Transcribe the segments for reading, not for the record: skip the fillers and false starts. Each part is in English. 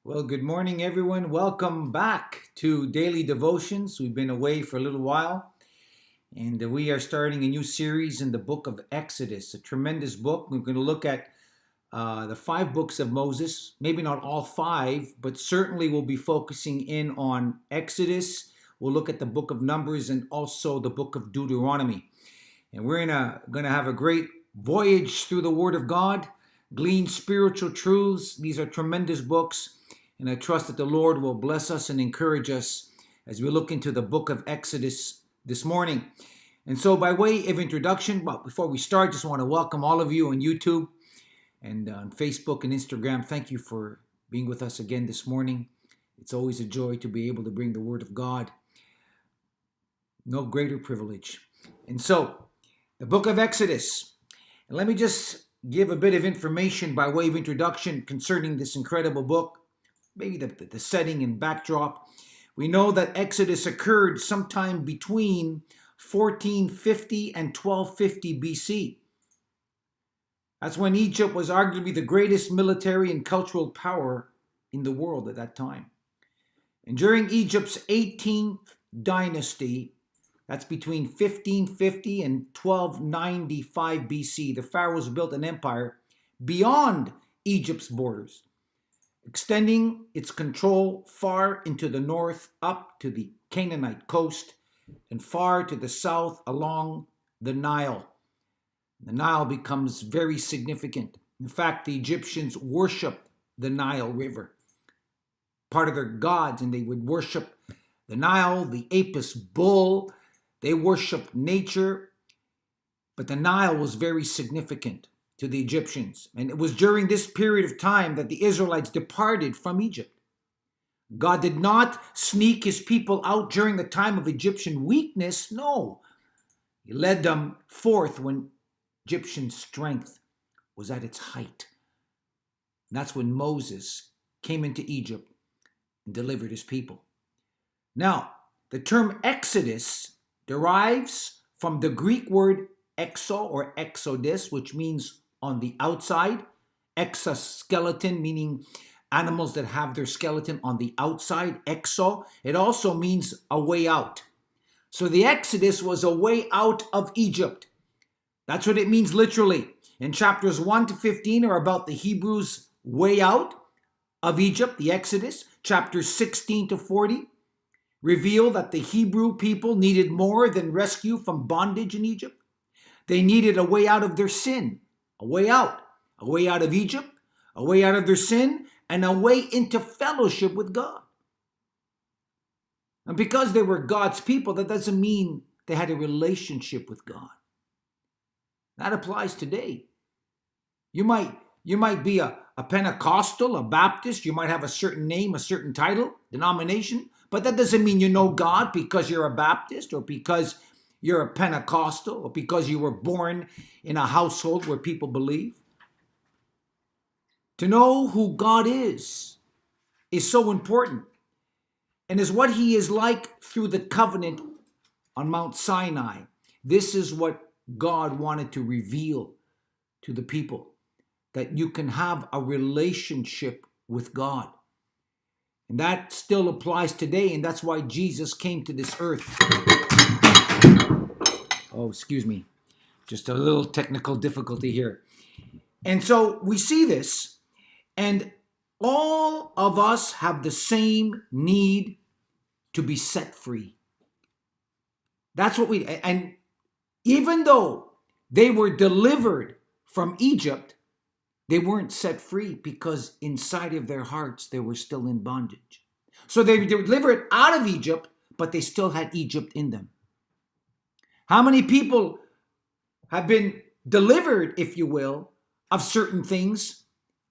Well, good morning, everyone. Welcome back to Daily Devotions. We've been away for a little while, and we are starting a new series in the book of Exodus, a tremendous book. We're going to look at the five books of Moses, maybe not all five, but certainly we'll be focusing in on Exodus. We'll look at the book of Numbers and also the book of Deuteronomy. And we're going to have a great voyage through the Word of God, glean spiritual truths. These are tremendous books. And I trust that the Lord will bless us and encourage us as we look into the book of Exodus this morning. And so by way of introduction, but before we start, just want to welcome all of you on YouTube and on Facebook and Instagram. Thank you for being with us again this morning. It's always a joy to be able to bring the Word of God. No greater privilege. And so, the book of Exodus. And let me just give a bit of information by way of introduction concerning this incredible book. Maybe the setting and backdrop. We know that Exodus occurred sometime between 1450 and 1250 BC. That's when Egypt was arguably the greatest military and cultural power in the world at that time. And during Egypt's 18th dynasty, that's between 1550 and 1295 BC, the pharaohs built an empire beyond Egypt's borders, extending its control far into the north up to the Canaanite coast and far to the south along the Nile. The Nile becomes very significant. In fact, the Egyptians worshiped the Nile River, part of their gods, and they would worship the Nile, the Apis bull. They worshiped nature, but the Nile was very significant to the Egyptians. And it was during this period of time that the Israelites departed from Egypt. God did not sneak his people out during the time of Egyptian weakness. No, he led them forth when Egyptian strength was at its height. And that's when Moses came into Egypt and delivered his people. Now, the term Exodus derives from the Greek word exo or exodus, which means on the outside, exoskeleton, meaning animals that have their skeleton on the outside, exo. It also means a way out. So the Exodus was a way out of Egypt. That's what it means literally. And chapters 1 to 15 are about the Hebrews' way out of Egypt, the Exodus. Chapters 16 to 40 reveal that the Hebrew people needed more than rescue from bondage in Egypt. They needed a way out of their sin, a way out of Egypt, a way out of their sin, and a way into fellowship with God. And because they were God's people, that doesn't mean they had a relationship with God. That applies today. You might be a Pentecostal, a Baptist, you might have a certain name, a certain title, denomination, but that doesn't mean you know God because you're a Baptist or because you're a Pentecostal or because you were born in a household where people believe. To know who God is so important, and is what he is like through the covenant on Mount Sinai. This is what God wanted to reveal to the people, that you can have a relationship with God. And that still applies today, and that's why Jesus came to this earth. Oh, excuse me. Just a little technical difficulty here. And so we see this, and all of us have the same need to be set free. That's what and even though they were delivered from Egypt, they weren't set free because inside of their hearts, they were still in bondage. So they were delivered out of Egypt, but they still had Egypt in them. How many people have been delivered, if you will, of certain things,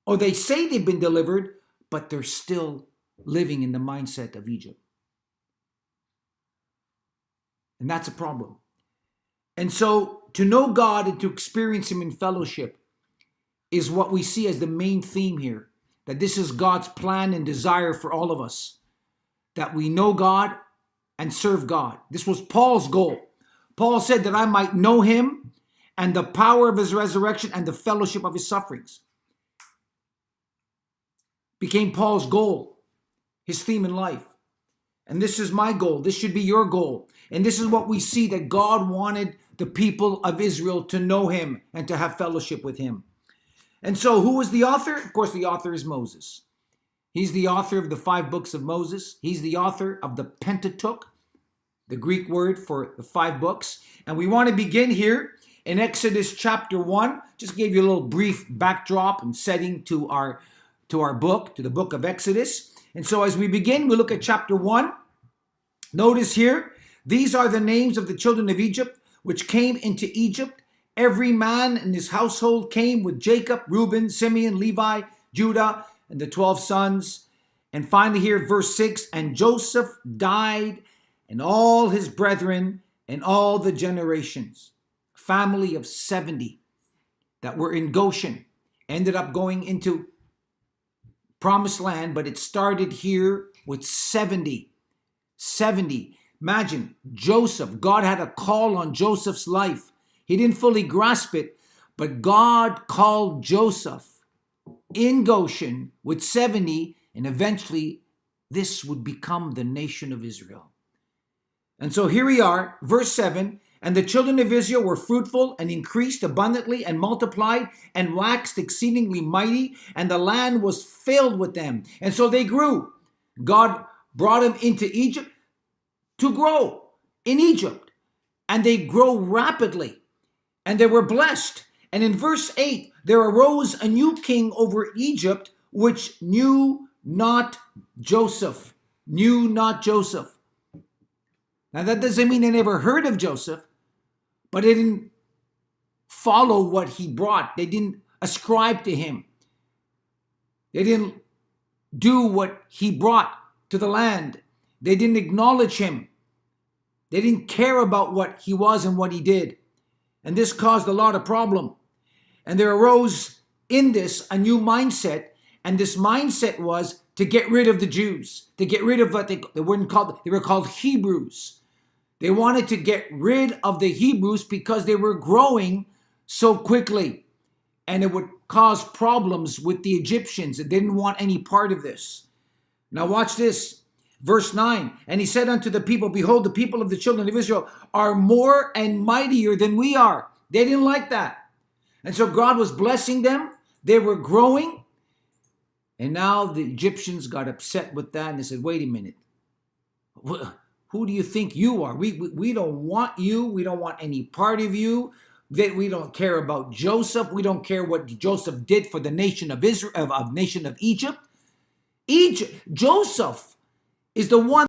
or they say they've been delivered, but they're still living in the mindset of Egypt? And that's a problem. And so to know God and to experience him in fellowship is what we see as the main theme here, that this is God's plan and desire for all of us, that we know God and serve God. This was Paul's goal. Paul said that I might know him and the power of his resurrection and the fellowship of his sufferings. became Paul's goal, his theme in life. And this is my goal. This should be your goal. And this is what we see, that God wanted the people of Israel to know him and to have fellowship with him. And so who was the author? Of course, the author is Moses. He's the author of the 5 books of Moses. He's the author of the Pentateuch, the Greek word for the 5 books. And we want to begin here in Exodus chapter 1. Just gave you a little brief backdrop and setting to our book, to the book of Exodus. And so as we begin, we look at chapter 1. Notice here, these are the names of the children of Egypt, which came into Egypt. Every man in his household came with Jacob, Reuben, Simeon, Levi, Judah, and the 12 sons. And finally here, verse 6, and Joseph died, and all his brethren, and all the generations. A family of 70 that were in Goshen, ended up going into promised land, but it started here with 70. 70. Imagine Joseph. God had a call on Joseph's life. He didn't fully grasp it, but God called Joseph in Goshen with 70, and eventually this would become the nation of Israel. And so here we are, verse 7, and the children of Israel were fruitful and increased abundantly and multiplied and waxed exceedingly mighty, and the land was filled with them. And so they grew. God brought them into Egypt to grow in Egypt, and they grow rapidly, and they were blessed. And in verse 8, there arose a new king over Egypt, which knew not Joseph. Knew not Joseph. Now that doesn't mean they never heard of Joseph, but they didn't follow what he brought. They didn't ascribe to him. They didn't do what he brought to the land. They didn't acknowledge him. They didn't care about what he was and what he did. And this caused a lot of problem. And there arose in this a new mindset. And this mindset was to get rid of the Jews, to get rid of what they were called Hebrews. They wanted to get rid of the Hebrews because they were growing so quickly. And it would cause problems with the Egyptians. They didn't want any part of this. Now watch this. Verse 9, and he said unto the people, behold, the people of the children of Israel are more and mightier than we are. They didn't like that. And so God was blessing them. They were growing. And now the Egyptians got upset with that. And they said, wait a minute. Who do you think you are? We don't want you. We don't want any part of you. We don't care about Joseph. We don't care what Joseph did for the nation of Israel, of nation of Egypt. Joseph is the one